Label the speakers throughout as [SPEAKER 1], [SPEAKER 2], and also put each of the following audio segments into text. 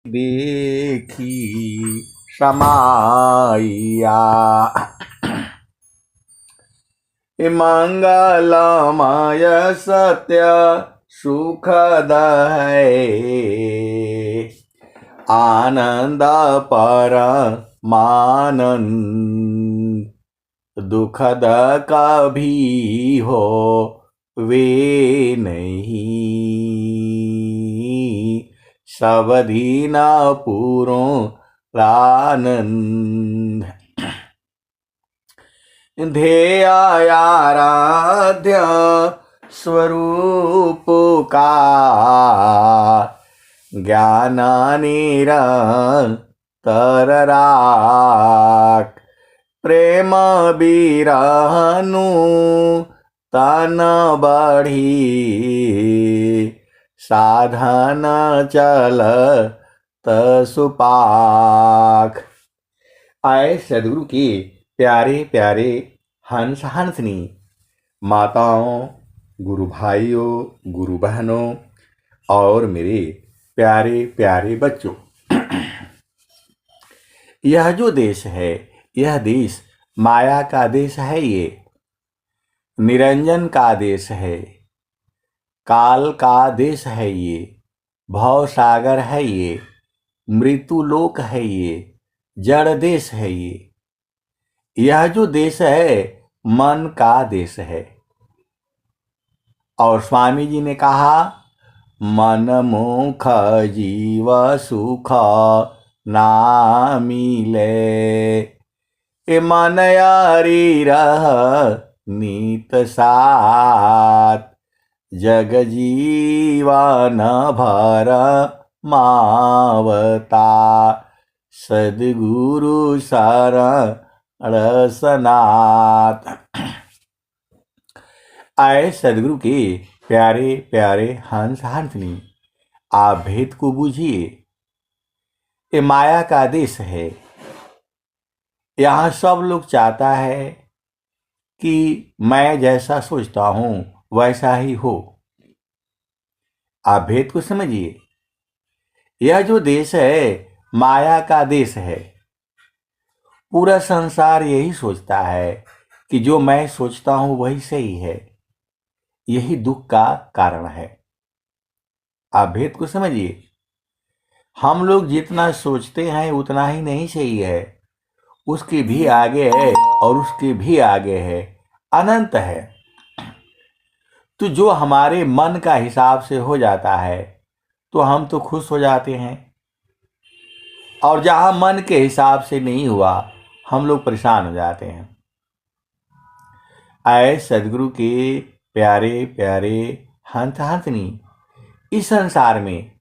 [SPEAKER 1] देखी समाइया। मंगलमय सत्य सुखद है, आनंद परमानंद दुखद कभी हो वे नहीं, सब दीन पूरों आनंद। ध्येयाराध्य स्वरूप का ज्ञान निरंतर राख, प्रेम बिरहनु तन बढ़ी, साधन चल सुपाख। आए सदगुरु की प्यारे प्यारे हंस हंसनी माताओं, गुरु भाइयों, गुरु बहनों और मेरे प्यारे प्यारे बच्चों, यह जो देश है, यह देश माया का देश है, ये निरंजन का देश है, काल का देश है, ये भव सागर है, ये मृत्यु लोक है, ये जड़ देश है, यह जो देश है मन का देश है। और स्वामी जी ने कहा, मन मुख जीव सुख ना मिले, ए मन यारी रह नीत साथ, जग जीवन भर मावता, सद्गुरु शरण सनाथ। आए सदगुरु के प्यारे प्यारे हंस हंसनी, आप भेद को बूझिए। ये माया का देश है, यहाँ सब लोग चाहता है कि मैं जैसा सोचता हूं वैसा ही हो। आप भेद को समझिए। यह जो देश है माया का देश है। पूरा संसार यही सोचता है कि जो मैं सोचता हूं वही सही है। यही दुख का कारण है। आप भेद को समझिए। हम लोग जितना सोचते हैं उतना ही नहीं सही है, उसके भी आगे है और उसके भी आगे है, अनंत है। तो जो हमारे मन का हिसाब से हो जाता है तो हम तो खुश हो जाते हैं, और जहां मन के हिसाब से नहीं हुआ हम लोग परेशान हो जाते हैं। आए सदगुरु के प्यारे प्यारे हंस हंसनी, इस संसार में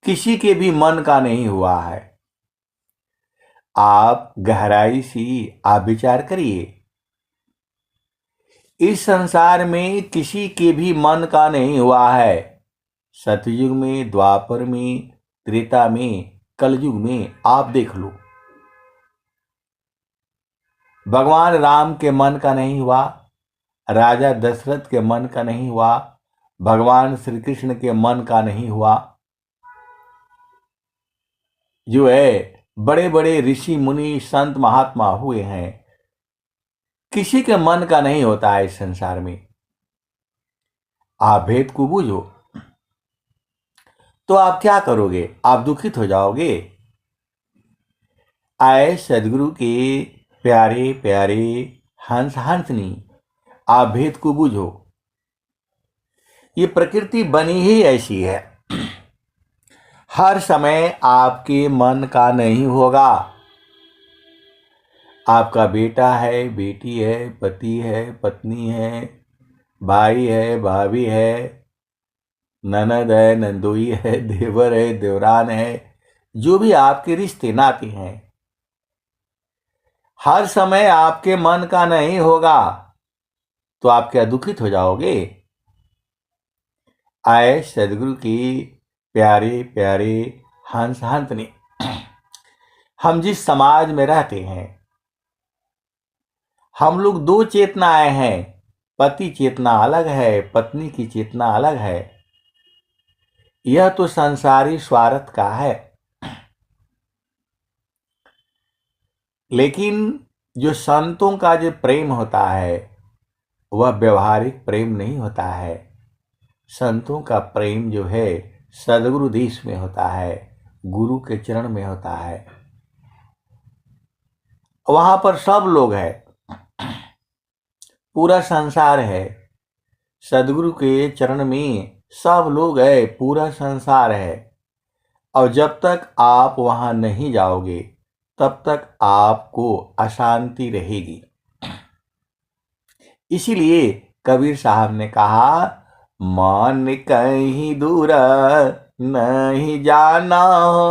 [SPEAKER 1] किसी के भी मन का नहीं हुआ है। आप गहराई से आप विचार करिए। इस संसार में किसी के भी मन का नहीं हुआ है। सतयुग में, द्वापर में, त्रेता में, कलयुग में आप देख लो। भगवान राम के मन का नहीं हुआ, राजा दशरथ के मन का नहीं हुआ, भगवान श्री कृष्ण के मन का नहीं हुआ। जो है बड़े बड़े ऋषि मुनि संत महात्मा हुए हैं, किसी के मन का नहीं होता है इस संसार में। आप भेद को बूझो तो आप क्या करोगे? आप दुखित हो जाओगे। आए सदगुरु के प्यारे प्यारे हंस हंसनी, आप भेद को बूझो। ये प्रकृति बनी ही ऐसी है, हर समय आपके मन का नहीं होगा। आपका बेटा है, बेटी है, पति है, पत्नी है, भाई है, भाभी है, ननद है, नंदोई है, देवर है, देवरान है, जो भी आपके रिश्ते नाते हैं, हर समय आपके मन का नहीं होगा तो आप क्या दुखित हो जाओगे? आए सदगुरु की प्यारे प्यारे हंस हंसनी, हम जिस समाज में रहते हैं, हम लोग दो चेतनाएं हैं। पति चेतना अलग है, पत्नी की चेतना अलग है। यह तो संसारी स्वार्थ का है, लेकिन जो संतों का जो प्रेम होता है वह व्यवहारिक प्रेम नहीं होता है। संतों का प्रेम जो है सदगुरु देश में होता है, गुरु के चरण में होता है। वहां पर सब लोग हैं, पूरा संसार है। सदगुरु के चरण में सब लोग है, पूरा संसार है। और जब तक आप वहां नहीं जाओगे तब तक आपको अशांति रहेगी। इसीलिए कबीर साहब ने कहा, मन कहीं दूर नहीं जाना हो,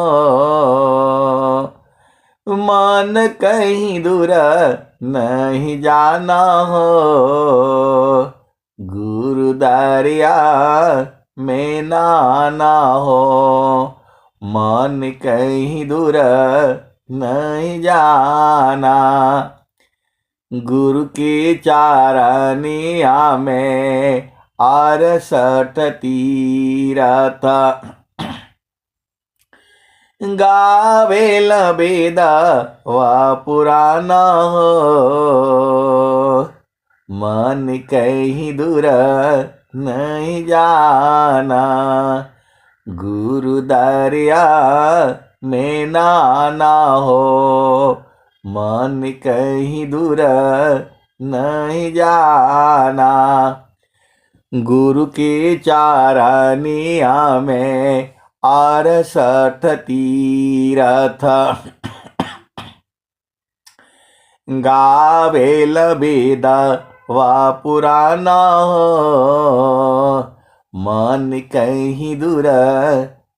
[SPEAKER 1] मन कहीं दूर नहीं जाना हो, गुरु दरिया में नाना हो, मन कहीं दूर नहीं जाना, गुरु के चारनिया में 68 तीरथ, गावेल वेद व पुराना हो, मन कहीं दूर नहीं जाना, गुरु दरिया में नाना हो, मन कहीं दूर नहीं जाना, गुरु के चारनिया में 68 तीरथ, गावेल वेद व पुराना हो, मन कहीं दूर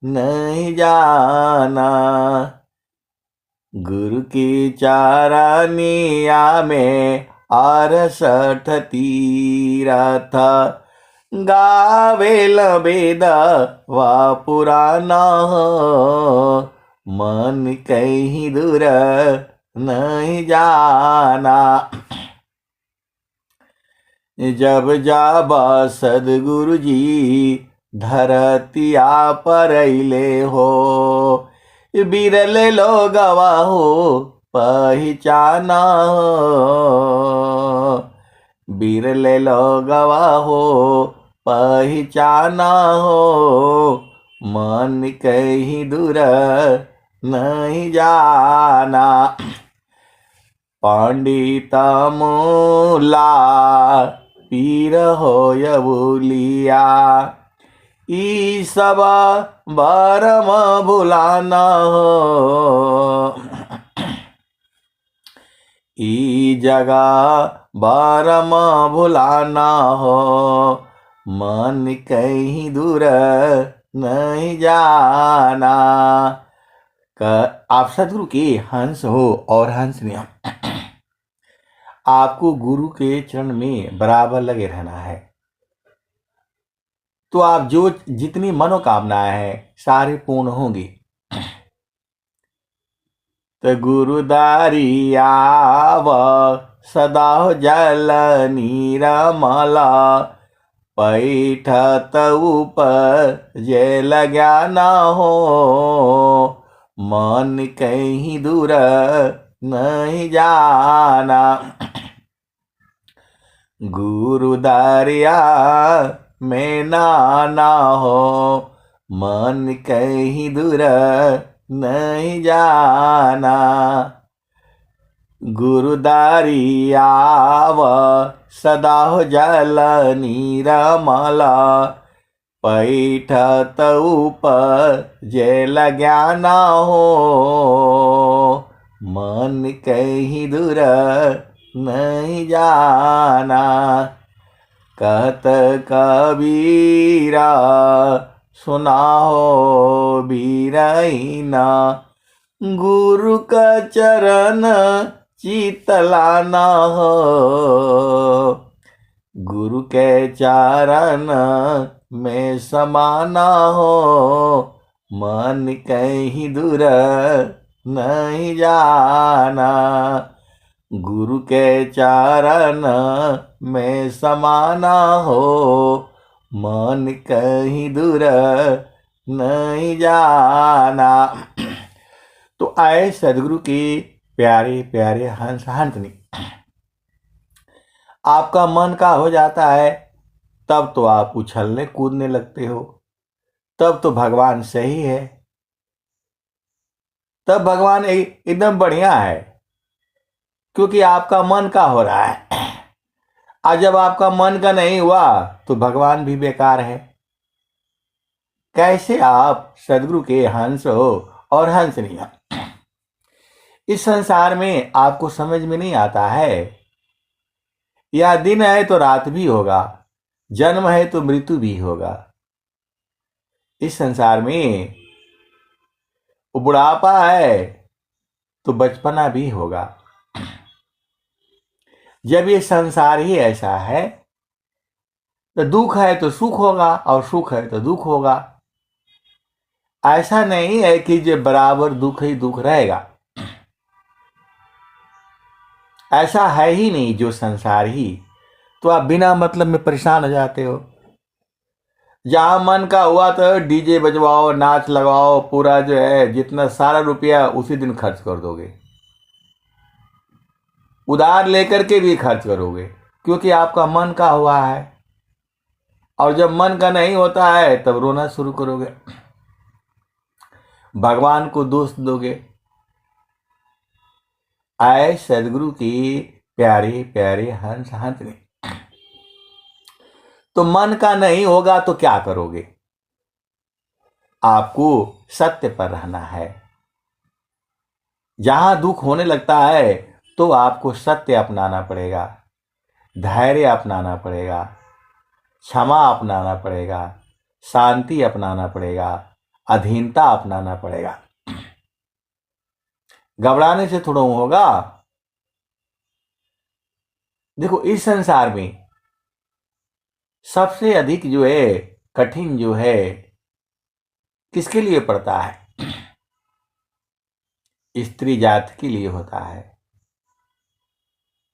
[SPEAKER 1] नहीं जाना, गुरु के चारनिया में 68 तीरथ, गावेल वेद व पुराना हो, मन कहीं दूर नहीं जाना, जब जाबा सदगुरु जी धरतिया पर अइले हो, बिरल लोगवा हो पहचाना हो, बिरल लोगवा हो पहचाना हो, मन कहीं दूर नहीं जाना, पंडित मूला पीर होय बोलिया, ई सब बरम भुलाना हो, ई जगह बरम भुलाना हो, मन कहीं दूर नहीं जाना। आप सदगुरु के हंस हो और हंस में आपको गुरु के चरण में बराबर लगे रहना है, तो आप जो जितनी मनोकामनाएं हैं सारी पूर्ण होंगी। तो गुरुदारी आव सदा जल नीरमला, पैठत ऊपर जय ज्ञाना हो, मन कहीं दूर नहीं जाना, गुरु दरिया में नाना हो, मन कहीं दूर नहीं जाना, गुरु दरिया व सदा जल नीरमला, पैठत ऊपर जय ज्ञाना हो, मन कहीं दूर नहीं जाना। कहत कबीरा सुना हो बीरैना, गुरु का चरण चितलाना हो, गुरु के चरण में समाना हो, मन कहीं दूर नहीं जाना, गुरु के चरण में समाना हो, मन कहीं दूर नहीं जाना। तो आए सदगुरु के प्यारे प्यारे हंस हंसनी, आपका मन का हो जाता है तब तो आप उछलने कूदने लगते हो, तब तो भगवान सही है, तब भगवान एकदम बढ़िया है, क्योंकि आपका मन का हो रहा है। और जब आपका मन का नहीं हुआ तो भगवान भी बेकार है। कैसे आप सदगुरु के हंस हो और हंसनी हो? इस संसार में आपको समझ में नहीं आता है, या दिन है तो रात भी होगा, जन्म है तो मृत्यु भी होगा। इस संसार में बुढ़ापा है तो बचपना भी होगा। जब ये संसार ही ऐसा है तो दुख है तो सुख होगा और सुख है तो दुख होगा। ऐसा नहीं है कि जो बराबर दुख ही दुख रहेगा, ऐसा है ही नहीं जो संसार ही। तो आप बिना मतलब में परेशान हो जाते हो। जहां मन का हुआ तो डीजे बजवाओ, नाच लगाओ, पूरा जो है जितना सारा रुपया उसी दिन खर्च कर दोगे, उधार लेकर के भी खर्च करोगे, क्योंकि आपका मन का हुआ है। और जब मन का नहीं होता है तब रोना शुरू करोगे, भगवान को दोष दोगे। आए सदगुरु की प्यारे प्यारे हंस हंसने, तो मन का नहीं होगा तो क्या करोगे? आपको सत्य पर रहना है। जहां दुख होने लगता है तो आपको सत्य अपनाना पड़ेगा, धैर्य अपनाना पड़ेगा, क्षमा अपनाना पड़ेगा, शांति अपनाना पड़ेगा, अधीनता अपनाना पड़ेगा। घबराने से थोड़ा होगा। देखो, इस संसार में सबसे अधिक जो है कठिन जो है किसके लिए पड़ता है? स्त्री जाति के लिए होता है,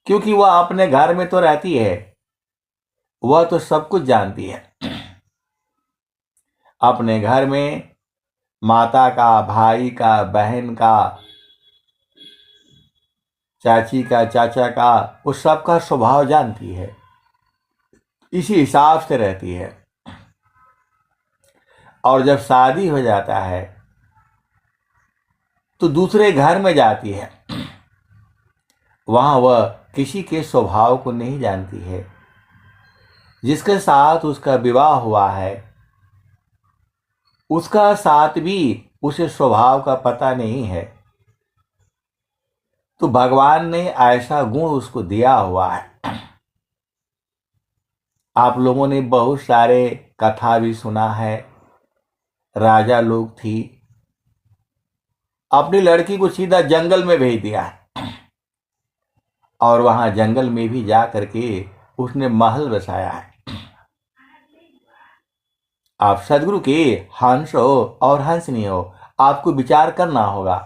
[SPEAKER 1] क्योंकि वह अपने घर में तो रहती है, वह तो सब कुछ जानती है। अपने घर में माता का, भाई का, बहन का, चाची का, चाचा का, उस सब का स्वभाव जानती है, इसी हिसाब से रहती है। और जब शादी हो जाता है तो दूसरे घर में जाती है, वहां वह किसी के स्वभाव को नहीं जानती है। जिसके साथ उसका विवाह हुआ है उसका साथ भी उसे स्वभाव का पता नहीं है। तो भगवान ने ऐसा गुण उसको दिया हुआ है। आप लोगों ने बहुत सारे कथा भी सुना है। राजा लोग थी, अपनी लड़की को सीधा जंगल में भेज दिया, और वहां जंगल में भी जा करके उसने महल बसाया है। आप सदगुरु के हंस हो और हंसनी हो, आपको विचार करना होगा।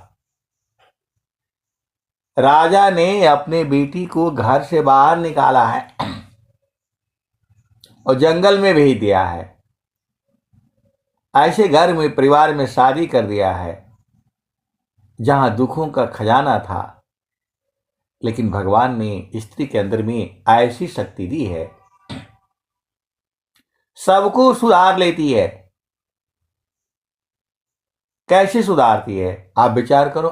[SPEAKER 1] राजा ने अपने बेटी को घर से बाहर निकाला है और जंगल में भेज दिया है। ऐसे घर में, परिवार में शादी कर दिया है जहां दुखों का खजाना था। लेकिन भगवान ने स्त्री के अंदर में ऐसी शक्ति दी है, सबको सुधार लेती है। कैसे सुधारती है आप विचार करो।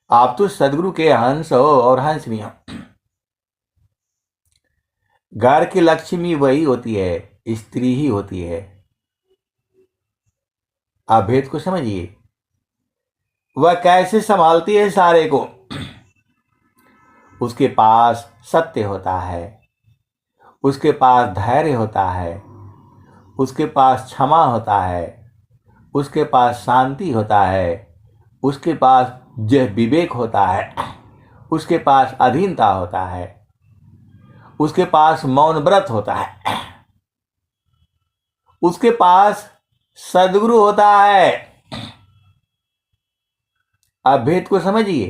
[SPEAKER 1] आप तो सदगुरु के हंस हो और हंसनी हो। घर की लक्ष्मी वही होती है, स्त्री ही होती है। आप भेद को समझिए। वह कैसे संभालती है सारे को। उसके पास सत्य होता है, उसके पास धैर्य होता है, उसके पास क्षमा होता है, उसके पास शांति होता है, उसके पास जो विवेक होता है, उसके पास अधीनता होता है, उसके पास मौन व्रत होता है, उसके पास सद्गुरु होता है। आप भेद को समझिए।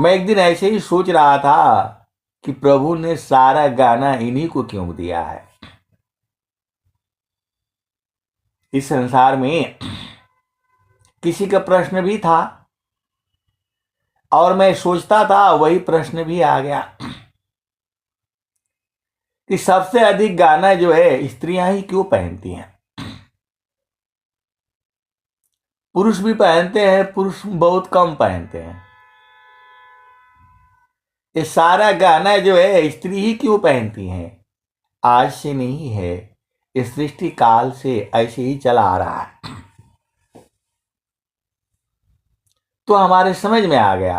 [SPEAKER 1] मैं एक दिन ऐसे ही सोच रहा था कि प्रभु ने सारा गाना इन्हीं को क्यों दिया है। इस संसार में किसी का प्रश्न भी था और मैं सोचता था वही प्रश्न भी आ गया कि सबसे अधिक गाना जो है स्त्रियां ही क्यों पहनती हैं। पुरुष भी पहनते हैं, पुरुष बहुत कम पहनते हैं। ये सारा गाना जो है स्त्री ही क्यों पहनती हैं। आज से नहीं है, इस सृष्टि काल से ऐसे ही चला आ रहा है। तो हमारे समझ में आ गया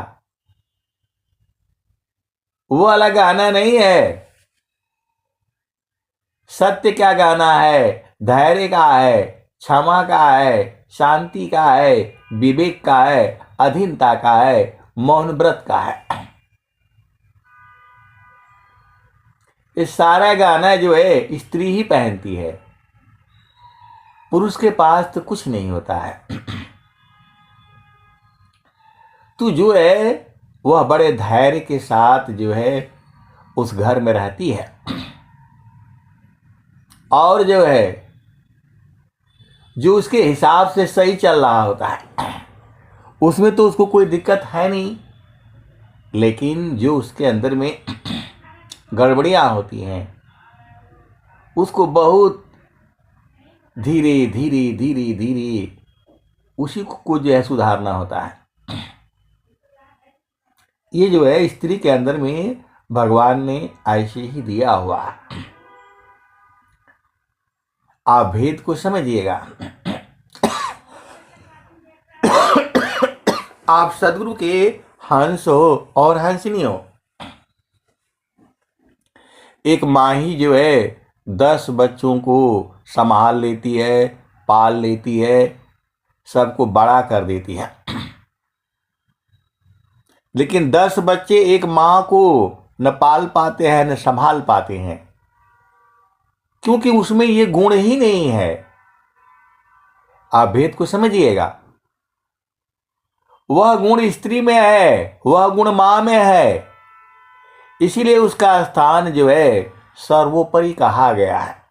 [SPEAKER 1] वो वाला गाना नहीं है। सत्य क्या गाना है, धैर्य का है, क्षमा का है, शांति का है, विवेक का है, अधीनता का है, मौन व्रत का है। ये सारा गाना जो है स्त्री ही पहनती है। पुरुष के पास तो कुछ नहीं होता है। तू जो है वह बड़े धैर्य के साथ जो है उस घर में रहती है और जो है जो उसके हिसाब से सही चल रहा होता है उसमें तो उसको कोई दिक्कत है नहीं। लेकिन जो उसके अंदर में गड़बड़ियां होती हैं उसको बहुत धीरे धीरे धीरे धीरे उसी को जो है सुधारना होता है। ये जो है स्त्री के अंदर में भगवान ने ऐसे ही दिया हुआ। आप भेद को समझिएगा। आप सदगुरु के हंस हो और हंसनी हो। एक माँ ही जो है 10 बच्चों को संभाल लेती है, पाल लेती है, सबको बड़ा कर देती है। लेकिन 10 बच्चे एक माँ को न पाल पाते हैं न संभाल पाते हैं, क्योंकि उसमें ये गुण ही नहीं है। आप भेद को समझिएगा। वह गुण स्त्री में है, वह गुण मां में है, इसीलिए उसका स्थान जो है सर्वोपरि कहा गया है।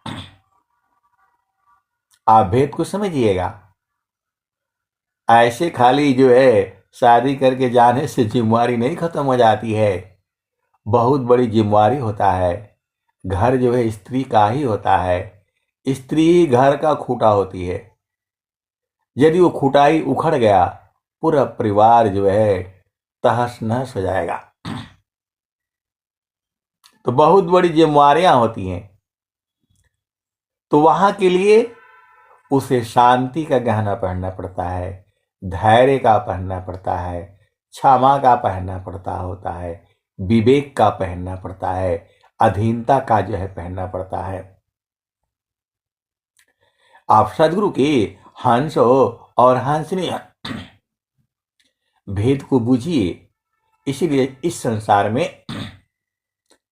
[SPEAKER 1] आप भेद को समझिएगा। ऐसे खाली जो है शादी करके जाने से जिम्मेवारी नहीं खत्म हो जाती है। बहुत बड़ी जिम्मेवारी होता है। घर जो है स्त्री का ही होता है। स्त्री ही घर का खूंटा होती है। यदि वो खूंटा ही उखड़ गया पूरा परिवार जो है तहस नहस हो जाएगा। तो बहुत बड़ी जिम्मेवारियां होती हैं। तो वहां के लिए उसे शांति का गहना पहनना पड़ता है, धैर्य का पहनना पड़ता है, क्षमा का पहनना पड़ता होता है, विवेक का पहनना पड़ता है, अधीनता का जो है पहनना पड़ता है। आप सदगुरु के हंस हो और हंसनी भेद को बूझिए। इसीलिए इस संसार में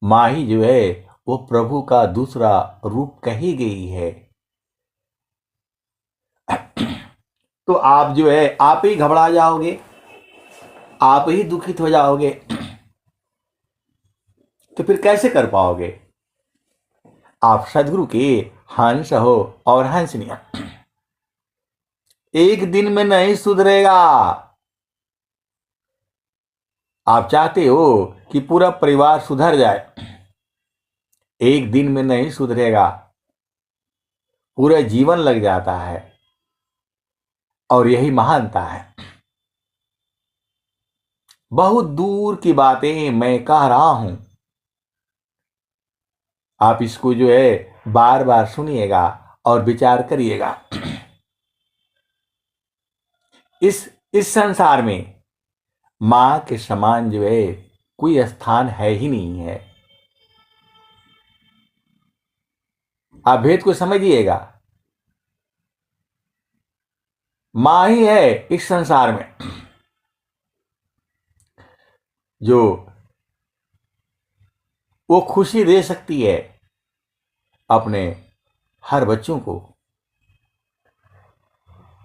[SPEAKER 1] माँ ही जो है वो प्रभु का दूसरा रूप कही गई है। तो आप जो है आप ही घबरा जाओगे, आप ही दुखित हो जाओगे, तो फिर कैसे कर पाओगे। आप सदगुरु के हंस हो और हंसनिया। एक दिन में नहीं सुधरेगा। आप चाहते हो कि पूरा परिवार सुधर जाए, एक दिन में नहीं सुधरेगा, पूरा जीवन लग जाता है। और यही महानता है। बहुत दूर की बातें मैं कह रहा हूं, आप इसको जो है बार बार सुनिएगा और विचार करिएगा। इस संसार में मां के समान जो है कोई स्थान है ही नहीं है। आप भेद को समझिएगा। मां ही है इस संसार में जो वो खुशी दे सकती है अपने हर बच्चों को।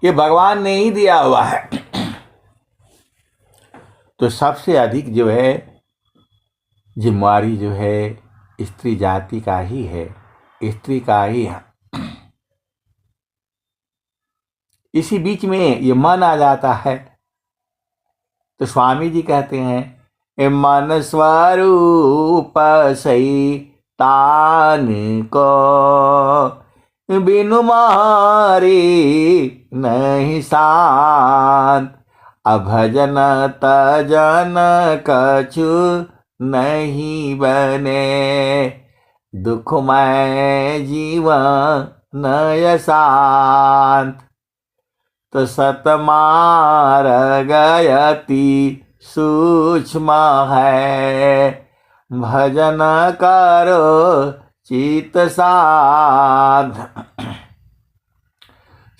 [SPEAKER 1] ये भगवान ने ही दिया हुआ है। तो सबसे अधिक जो है जिम्मेवारी जो है स्त्री जाति का ही है, स्त्री का ही है। इसी बीच में ये मन आ जाता है। तो स्वामी जी कहते हैं, ए मन स्वरूप सही तान को, बिनु मारे नहीं शांत, अभजन तजन कछु नहीं बने, दुखमय जीवन नय शांत। तो सतमार गयति सूक्ष्म है, भजन करो चित साध,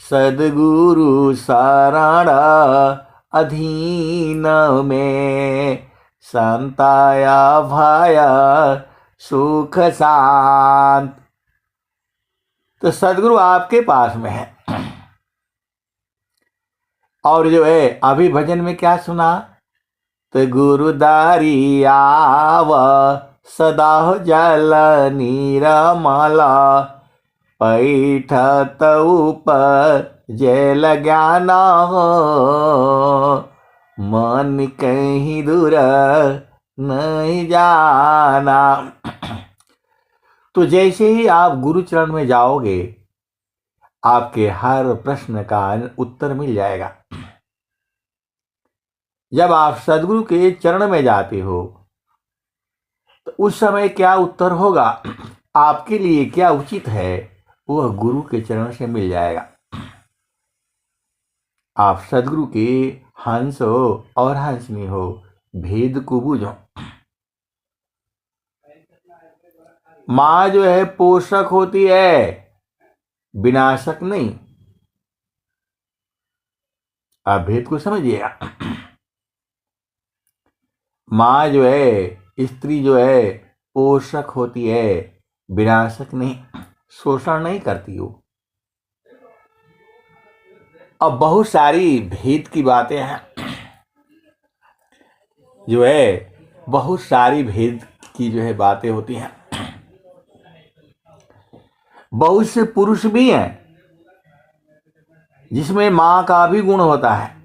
[SPEAKER 1] सद्गुरु शरण अधीन में, संताया भय सुख शांत। तो सद्गुरु आपके पास में है। और जो है अभी भजन में क्या सुना, तो गुरुदारी आव सदा जल नीरमल, पैठत ऊपर जल ज्ञान हो, मन कहीं दूर नहीं जाना। तो जैसे ही आप गुरु चरण में जाओगे, आपके हर प्रश्न का उत्तर मिल जाएगा। जब आप सदगुरु के चरण में जाते हो तो उस समय क्या उत्तर होगा, आपके लिए क्या उचित है, वह गुरु के चरण से मिल जाएगा। आप सदगुरु के हंस हो और हंसनी हो, भेद को बूझो। माँ जो है पोषक होती है, विनाशक नहीं। आप भेद को समझिएगा। माँ जो है, स्त्री जो है, पोषक होती है, विनाशक नहीं, शोषण नहीं करती हो। अब बहुत सारी भेद की बातें हैं, जो है बहुत सारी भेद की जो है बातें होती हैं। बहुत से पुरुष भी हैं जिसमें माँ का भी गुण होता है।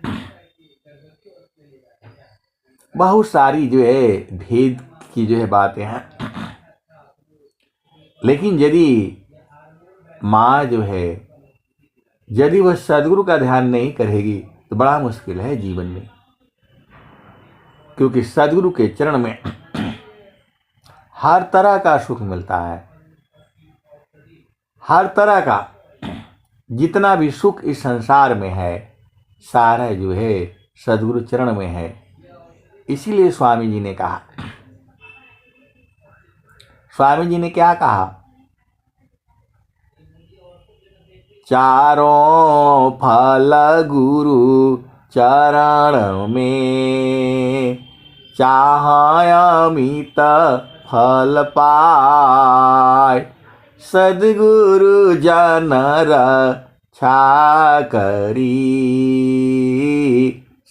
[SPEAKER 1] बहुत सारी जो है भेद की जो है बातें हैं। लेकिन यदि माँ जो है, यदि वह सदगुरु का ध्यान नहीं करेगी तो बड़ा मुश्किल है जीवन में। क्योंकि सदगुरु के चरण में हर तरह का सुख मिलता है। हर तरह का जितना भी सुख इस संसार में है, सारा जो है सदगुरु चरण में है। इसीलिए स्वामी जी ने कहा, स्वामी जी ने क्या कहा, चारों फल गुरु चरण में, चाहे अमित फल पाए, सद्गुरु जन रक्षा करी,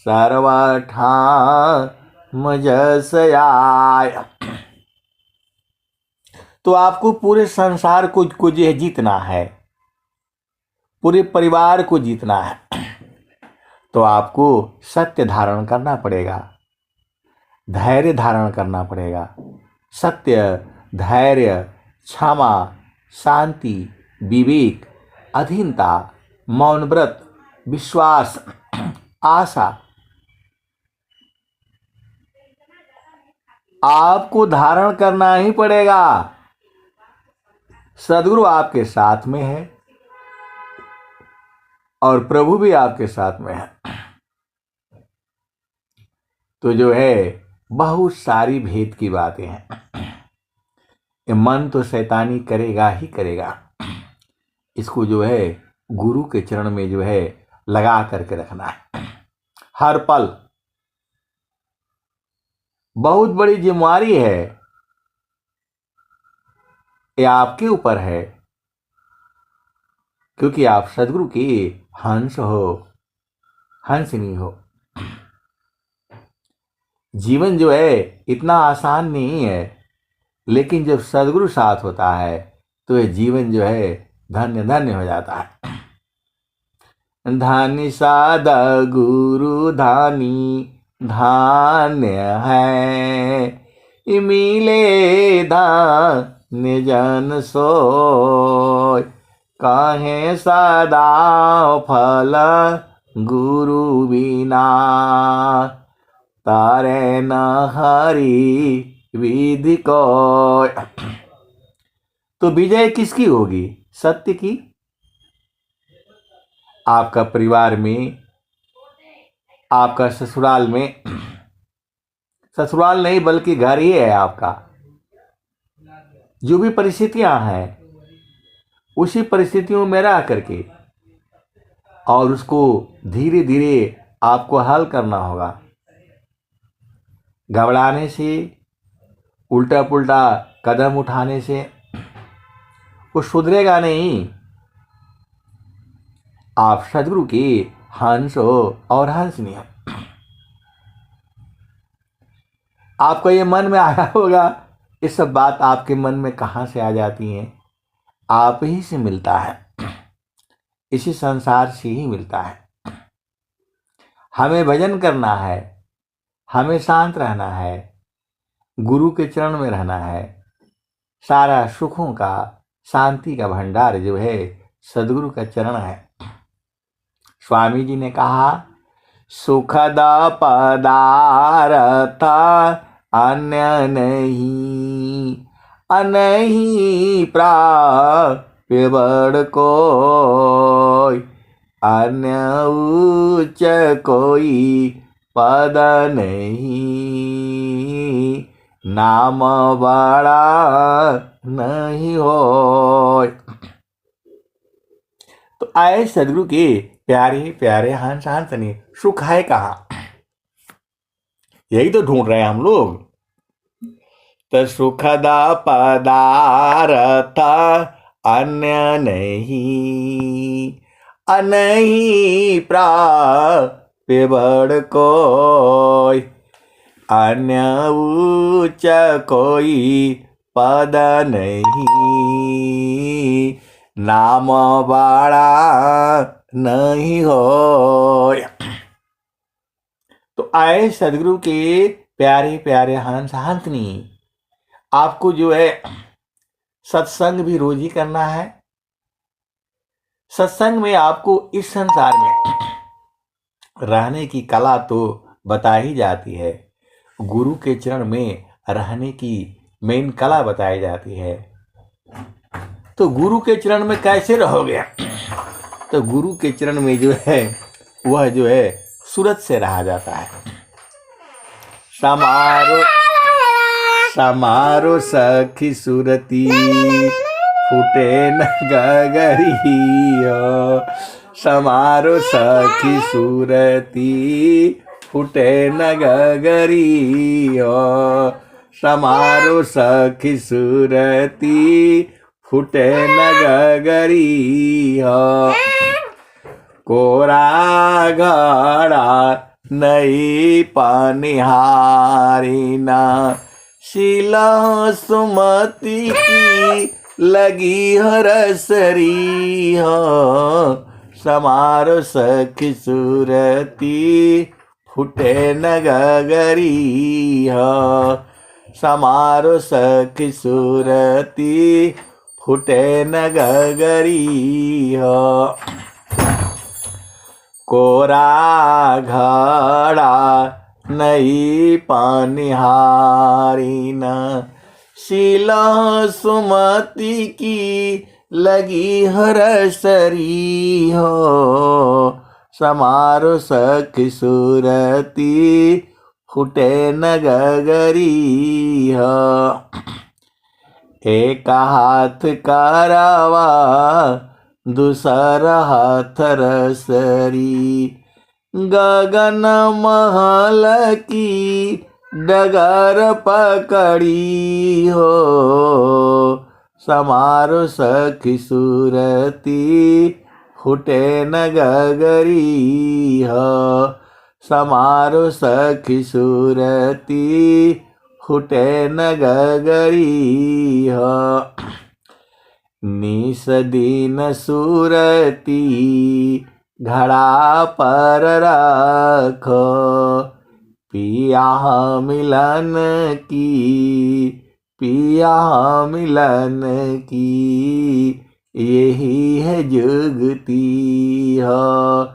[SPEAKER 1] सर्वठाम जस आय। तो आपको पूरे संसार को जो है जीतना है, पूरे परिवार को जीतना है, तो आपको सत्य धारण करना पड़ेगा, धैर्य धारण करना पड़ेगा। सत्य, धैर्य, क्षमा, शांति, विवेक, अधीनता, मौन व्रत, विश्वास, आशा, आपको धारण करना ही पड़ेगा। सद्गुरु आपके साथ में है और प्रभु भी आपके साथ में है। तो जो है बहुत सारी भेद की बातें हैं। ये मन तो शैतानी करेगा ही करेगा। इसको जो है गुरु के चरण में जो है लगा करके रखना है हर पल। बहुत बड़ी जिम्मेवारी है, ये आपके ऊपर है, क्योंकि आप सदगुरु के हंस हो, हंसनी हो। जीवन जो है इतना आसान नहीं है, लेकिन जब सदगुरु साथ होता है तो ये जीवन जो है धन्य धन्य हो जाता है। धानी सादा गुरु धानी धान्य है। मिले धान्य जन सोय, काहे सदा फल गुरु बिना। तारे न हरि विधि को। तो विजय किसकी होगी? सत्य की। आपका परिवार में, आपका ससुराल में, ससुराल नहीं बल्कि घर ही है आपका। जो भी परिस्थितियां हैं उसी परिस्थितियों में रह करके और उसको धीरे धीरे आपको हल करना होगा। घबराने से, उल्टा पुल्टा कदम उठाने से वो सुधरेगा नहीं। आप सदगुरु के हंस हो और हंसनी हो। आपको ये मन में आया होगा, ये सब बात आपके मन में कहाँ से आ जाती हैं? आप ही से मिलता है, इसी संसार से ही मिलता है। हमें भजन करना है, हमें शांत रहना है, गुरु के चरण में रहना है। सारा सुखों का, शांति का भंडार जो है सदगुरु का चरण है। स्वामी जी ने कहा, सुखद पदार्थ अन्य नहीं, अनही प्राप्य बड़ कोई। अन्य उच्च कोई पद नहीं, नाम बड़ा नहीं हो। तो आए सदगुरु के प्यारे प्यारे हंस हंसनी, सुख है कहाँ? यही तो ढूंढ रहे हैं हम लोग। तो सुखद पदार्थ अन्य नहीं, अनही प्राप्य बड़ कोई। अन्य उच्च कोई पद नहीं, नाम बड़ा नहीं हो। तो आए सदगुरु के प्यारे प्यारे हंस हंसनी, आपको जो है सत्संग भी रोज ही करना है। सत्संग में आपको इस संसार में रहने की कला तो बताई जाती है, गुरु के चरण में रहने की मेन कला बताई जाती है। तो गुरु के चरण में कैसे रहोगे? तो गुरु के चरण में जो है वह जो है सूरत से रहा जाता है। समारो समारो सखी सुरती, फूटे न गगरियो। समारो सखी सुरती, फूटे न गगरियो। समारो सखी सुरती, फूटे न गगरियो। कोरा घड़ा नई पनिहारी ना, शिला सुमति की लगी हरसरी हो। समारो सखी सुरती, फूटे न गगरी हो। समारो सखी सुरती, फूटे न गगरी हो। कोरा घड़ा नई पनिहारी न, शिला सुमति की लगी हरसरी हो। समारो सखी सुरती, फूटे न गगरी हो। एक हाथ करावा, दूसरा हाथ रसरी। गगन महल की डगर पकड़ी हो। समारो सखी सुरती, फूटे न गगरी हो। समारो सखी सुरती, फूटे न गगरी हो। निस दिन सुरती, घड़ा पर रखो, पिया मिलन की, पिया मिलन की, यही है जुगती हो।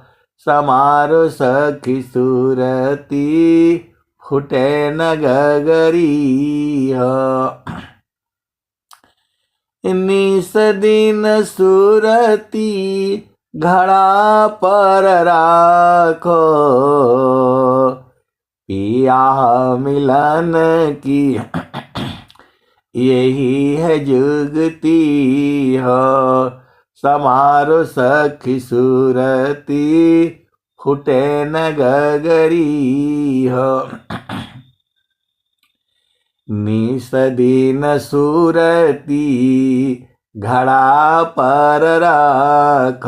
[SPEAKER 1] समारो सखी सूरती, फुटे न गगरी हो। निस दिन सूरती, घड़ा पर राखो, पिया मिलन की, यही है जुगती हो। समारो सखी सूरती, फुटे न गगरी हो। निस दिन सूरती, घड़ा पर राख,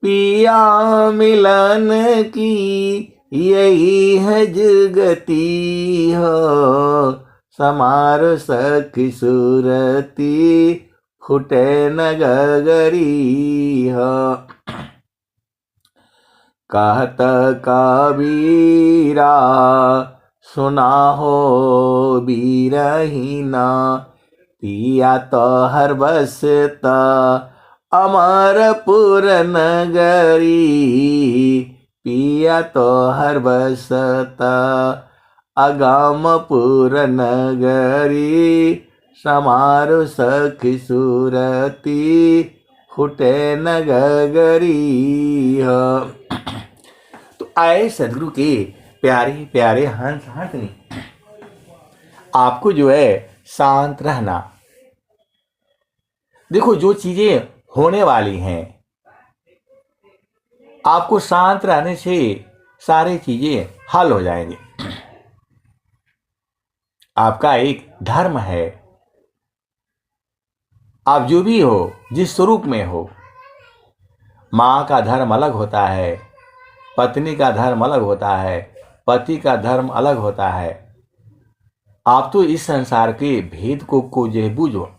[SPEAKER 1] पिया मिलन की, यही है जुगती हो। समार सखी सूरती, फुटे न गगरी हो। कहत कबीरा, सुना हो बीरहीना, पिया तो हर बसता अमरपुर नगरी, पिया तो हर बसता अगमपुर नगरी। समारो सखी सूरती, फुटे न गगरी हो। तो आए सदगुरु के प्यारे प्यारे हंस हंसनी, आपको जो है शांत रहना। देखो जो चीजें होने वाली हैं, आपको शांत रहने से सारी चीजें हल हो जाएंगी। आपका एक धर्म है, आप जो भी हो, जिस स्वरूप में हो, माँ का धर्म अलग होता है, पत्नी का धर्म अलग होता है, पति का धर्म अलग होता है। आप तो इस संसार के भेद को जो बूझो।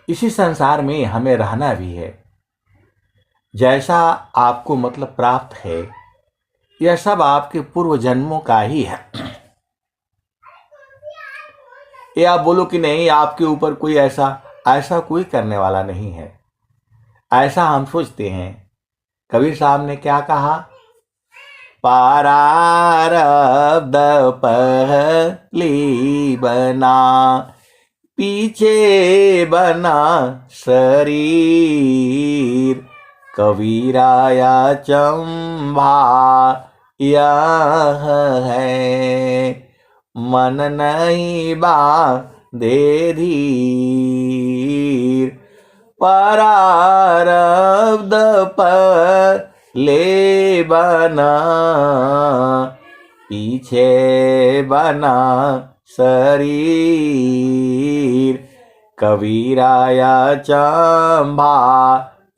[SPEAKER 1] इसी संसार में हमें रहना भी है। जैसा आपको मतलब प्राप्त है, यह सब आपके पूर्व जन्मों का ही है। ये आप बोलो कि नहीं, आपके ऊपर कोई ऐसा कोई करने वाला नहीं है, ऐसा हम सोचते हैं। कबीर साहब ने क्या कहा? प्रारब्ध पहली बना, पीछे बना शरीर, कबीराया चंबा यह है, मन नहीं बांधे धीर। प्रारब्ध पहले बना, पीछे बना शरीर, कबीराया चंबा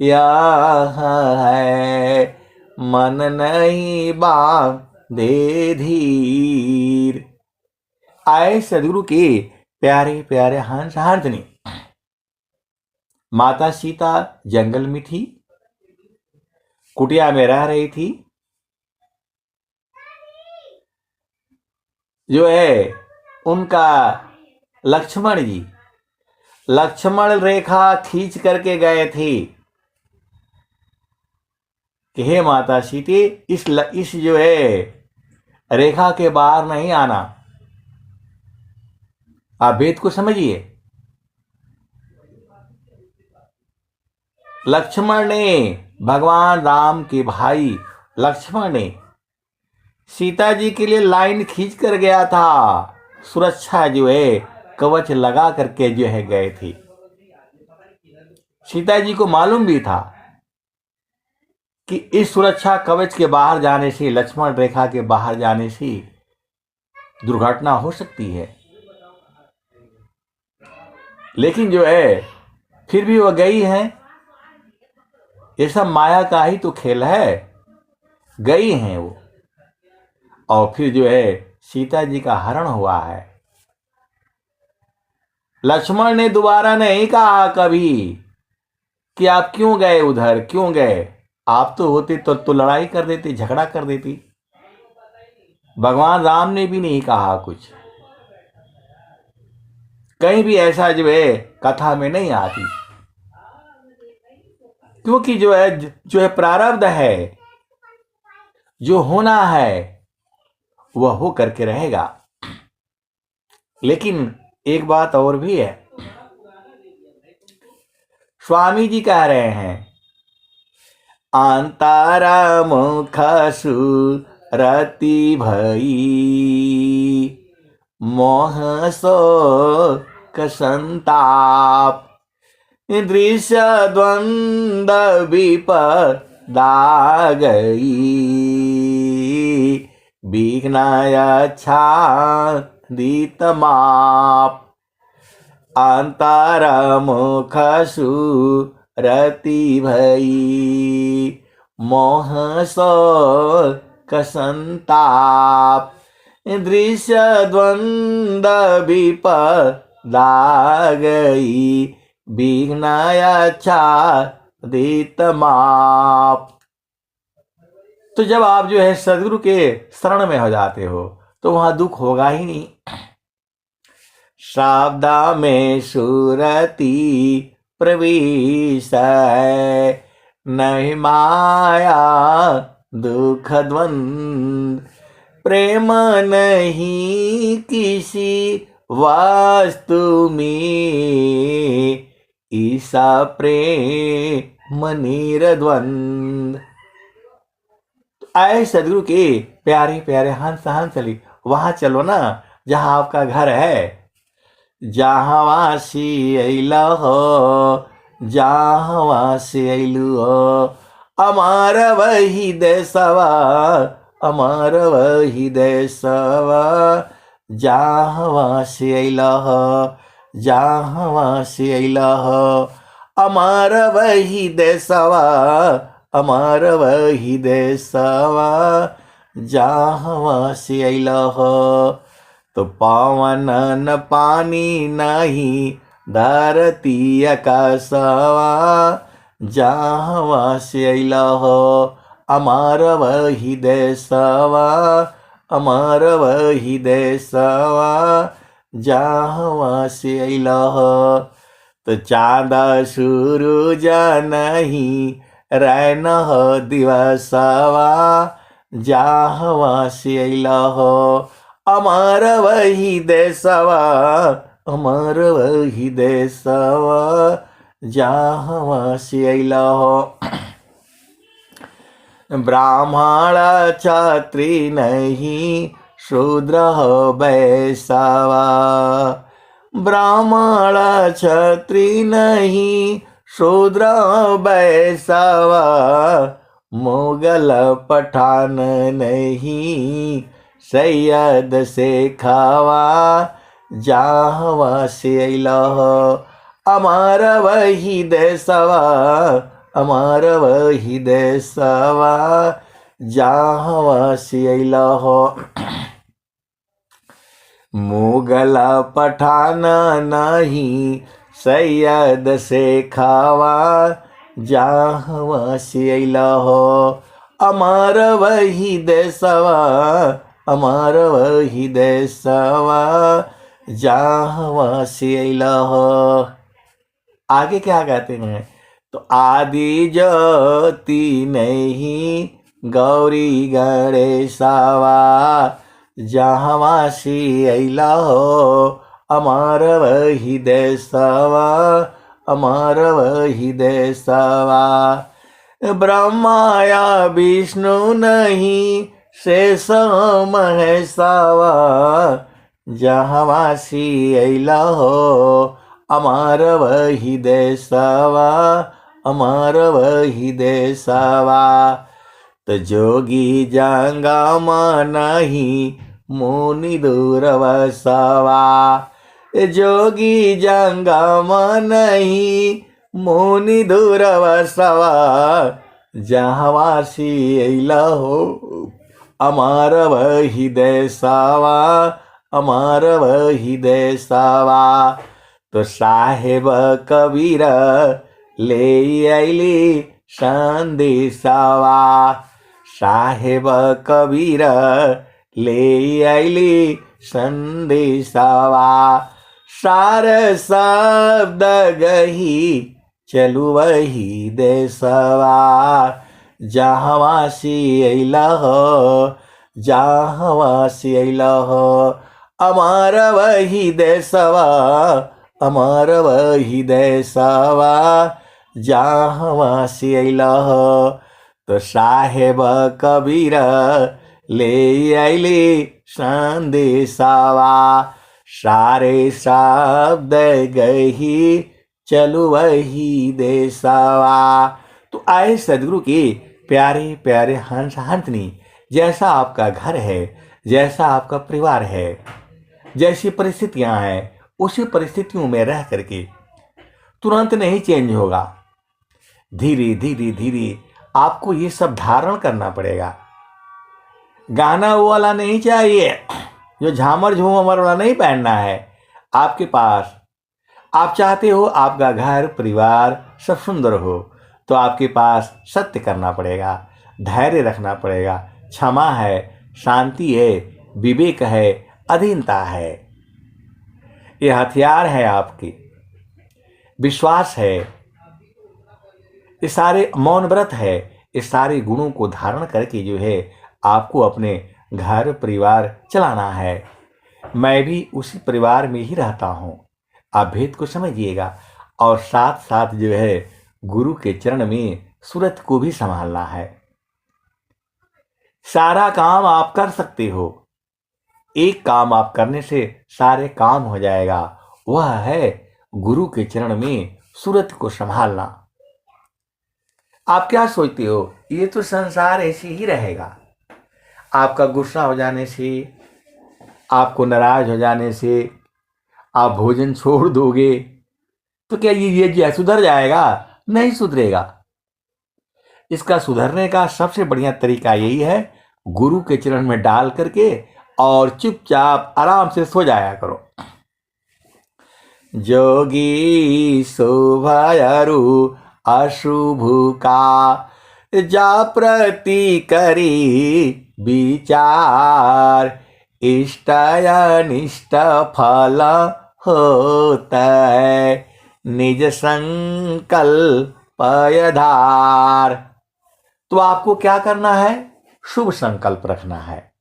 [SPEAKER 1] यह है, मन नहीं बांधे धीर। आए सदगुरु के प्यारे प्यारे हंस हंसनी। माता सीता जंगल में थी, कुटिया में रह रही थी। जो है उनका लक्ष्मण जी, लक्ष्मण रेखा खींच करके गए थे कि हे माता सीते, इस जो है रेखा के बाहर नहीं आना। आप वेद को समझिए। लक्ष्मण ने, भगवान राम के भाई लक्ष्मण ने सीता जी के लिए लाइन खींच कर गया था। सुरक्षा जो है कवच लगा करके जो है गए थे। सीता जी को मालूम भी था कि इस सुरक्षा कवच के बाहर जाने से, लक्ष्मण रेखा के बाहर जाने से दुर्घटना हो सकती है। लेकिन जो है फिर भी वह गई है। ये सब माया का ही तो खेल है। गई हैं वो, और फिर जो है सीता जी का हरण हुआ है। लक्ष्मण ने दोबारा नहीं कहा कभी कि आप क्यों गए उधर, क्यों गए? आप तो होते तो लड़ाई कर देते, झगड़ा कर देती। भगवान राम ने भी नहीं कहा कुछ, कहीं भी ऐसा जो है कथा में नहीं आती, क्योंकि जो है प्रारब्ध है, जो होना है वह हो करके रहेगा। लेकिन एक बात और भी है, स्वामी जी कह रहे हैं, अंतारा मुखसु रति भई मोह सो कसंताप दृश्य द्वंद विपदा गई विघ्नाय छादित माप अंतर मुखसु रति भई मोह सो कसंताप दृश्य द्वंद विपदा गई विघ्नाय छादित माप। तो जब आप जो है सदगुरु के शरण में हो जाते हो तो वहां दुख होगा ही नहीं। शब्दा में सुरति प्रवेश है नहीं माया दुख द्वंद प्रेम नहीं किसी वास्तु में ईसा प्रेम निर्द्वंद। आए सदगुरु के प्यारे प्यारे हंस हंसली, वहां चलो ना जहां आपका घर है, जहाँ वासी अइला हो, जहाँ वासी अइलू हो, अमार वही देशवा, अमार वही देशवा, जहाँ वासी अइला हो, जहाँ वासी अइला हो, अमार वही देशवा, अमार वही देशवा, जहाँ वासी अइला हो। तो पावन न पानी नहीं धरती आकाशवा, जहाँ वासी अइला हो, अमार वही देशवा, अमार वही देशवा, जहाँ वासी अइला हो। तो चाँद सूरज नहीं रैन हो दिवसवा, जहाँ वासी अइला हो, अमर वही देशवा, अमर वही देशवा, जहाँ वासी अइला हो। ब्राह्मण क्षत्रिय नहीं शूद्र हो वैसवा, ब्राह्मण क्षत्रिय नहीं शूद्र वैसवा, मुगल पठान नहीं सैयद से खावा, जहाँ वासी अइला हो, अमार वही देशवा, अमार वही देशवा, जहाँ वासी अइला हो। मुगल पठान नहीं सैयद से खावा, जहाँ वासी अइला हो, अमार वही देशवा, अमार वही देशवा, जहाँ वासी अइला हो। आगे क्या कहते हैं? तो आदि ज्योति नहीं गौरी गणेशवा, जहाँ वासी अइला हो, अमार वही देशवा, अमार वही देशवा। ब्रह्माया विष्णु नहीं शेष महेशवा, जहाँ वासी अइला हो, अमार वही देशवा, अमार वही देशवा। तो जोगी जंगम नहीं मुनि दूरवसवा, जोगी जंगम नहीं मुनि दूरवसवा, जहाँ वासी अइला हो, अमार वही देशवा, अमार वही देशवा। तो साहेब कबीर ले आइली संदेशवा। साहेब कबीर ले आइली संदेशवा। सार शब्द गही चलू वही देशवा। जहवा से अइला हो, जहवा से अइला हो, अमर वही देशवा, अमर वही देशवा। जहवा से अइला हो, तो साहेब कबीर ले आइली संदेशवा। सारे शब्द गही चलू वही देशवा। तो आए सदगुरु के प्यारे प्यारे हंस हंसनी, जैसा आपका घर है, जैसा आपका परिवार है, जैसी परिस्थितियां हैं, उसी परिस्थितियों में रह करके तुरंत नहीं चेंज होगा। धीरे धीरे धीरे आपको ये सब धारण करना पड़ेगा। गाना वो वाला नहीं चाहिए जो झामर झूमर वाला नहीं पहनना है आपके पास। आप चाहते हो आपका घर परिवार सब सुंदर हो, तो आपके पास सत्य करना पड़ेगा, धैर्य रखना पड़ेगा, क्षमा है, शांति है, विवेक है, अधीनता है। ये हथियार है आपके, विश्वास है, ये सारे मौन व्रत है। ये सारे गुणों को धारण करके जो है आपको अपने घर परिवार चलाना है। मैं भी उसी परिवार में ही रहता हूँ, आप भेद को समझिएगा। और साथ साथ जो है गुरु के चरण में सूरत को भी संभालना है। सारा काम आप कर सकते हो, एक काम आप करने से सारे काम हो जाएगा, वह है गुरु के चरण में सूरत को संभालना। आप क्या सोचते हो, ये तो संसार ऐसे ही रहेगा। आपका गुस्सा हो जाने से, आपको नाराज हो जाने से आप भोजन छोड़ दोगे तो क्या ये सुधर जाएगा? नहीं सुधरेगा। इसका सुधरने का सबसे बढ़िया तरीका यही है, गुरु के चरण में डाल करके और चुपचाप आराम से सो जाया करो। जोगी शोभायरु अशुभ का, जा प्रति करी विचार, इष्ट अनिष्ट फल होता है, निज संकल्प आधार। तो आपको क्या करना है? शुभ संकल्प रखना है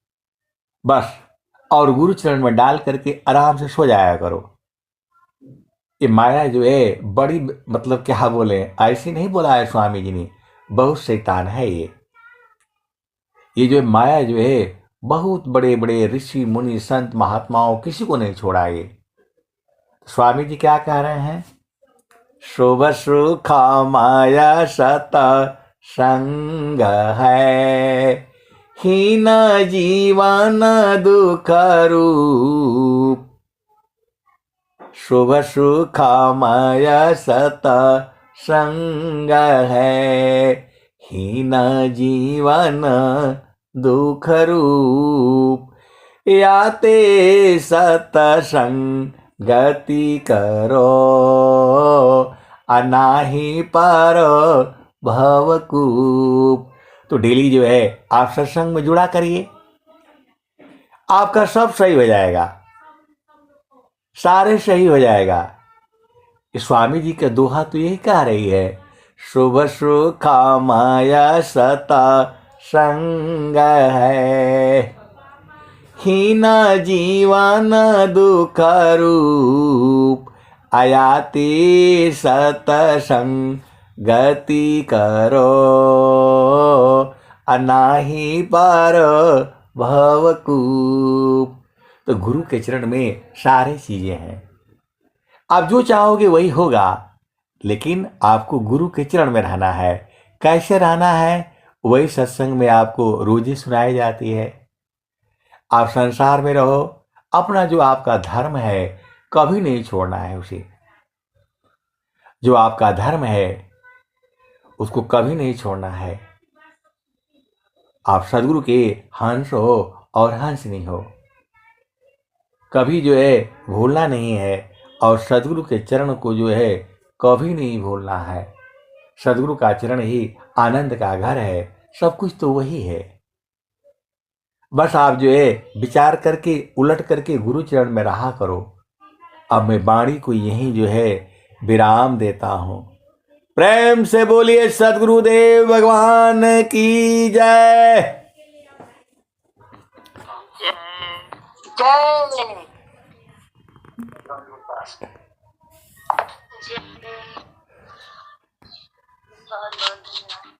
[SPEAKER 1] बस, और गुरु चरण में डाल करके आराम से सो जाया करो। ये माया जो है बड़ी, मतलब क्या बोले, ऐसी नहीं बोला है स्वामी जी ने, बहुत शैतान है ये जो माया जो है बहुत बड़े बड़े ऋषि मुनि संत महात्माओं किसी को नहीं छोड़ा। ये स्वामी जी क्या कह रहे हैं? शुभ सुख माया सत संग है, हीन जीवन दुख रूप। शुभ सुख माया सत संग है, हीन जीवन दुख रूप। याते सतसंग गति करो, अनाही पर भवकूप। तो डेली जो है आप सत्संग में जुड़ा करिए, आपका सब सही हो जाएगा, सारे सही हो जाएगा। स्वामी जी का दोहा तो यही कह रही है, शुभ सुख माया सता संग है, हीन जीवन दुख रूप। आयाति सतसंग गति करो, अनाही पर भवकूप। तो गुरु के चरण में सारी चीजें हैं, आप जो चाहोगे वही होगा, लेकिन आपको गुरु के चरण में रहना है। कैसे रहना है? वही सत्संग में आपको रोजी सुनाई जाती है। आप संसार में रहो, अपना जो आपका धर्म है कभी नहीं छोड़ना है उसे। जो आपका धर्म है उसको कभी नहीं छोड़ना है। आप सदगुरु के हंस हो और हंसनी हो, कभी जो है भूलना नहीं है, और सदगुरु के चरण को जो है कभी नहीं भूलना है। सदगुरु का चरण ही आनंद का घर है, सब कुछ तो वही है। बस आप जो है विचार करके उलट करके गुरु चरण में रहा करो। अब मैं वाणी को यहीं जो है विराम देता हूं। प्रेम से बोलिए सदगुरुदेव भगवान की जय।
[SPEAKER 2] जय।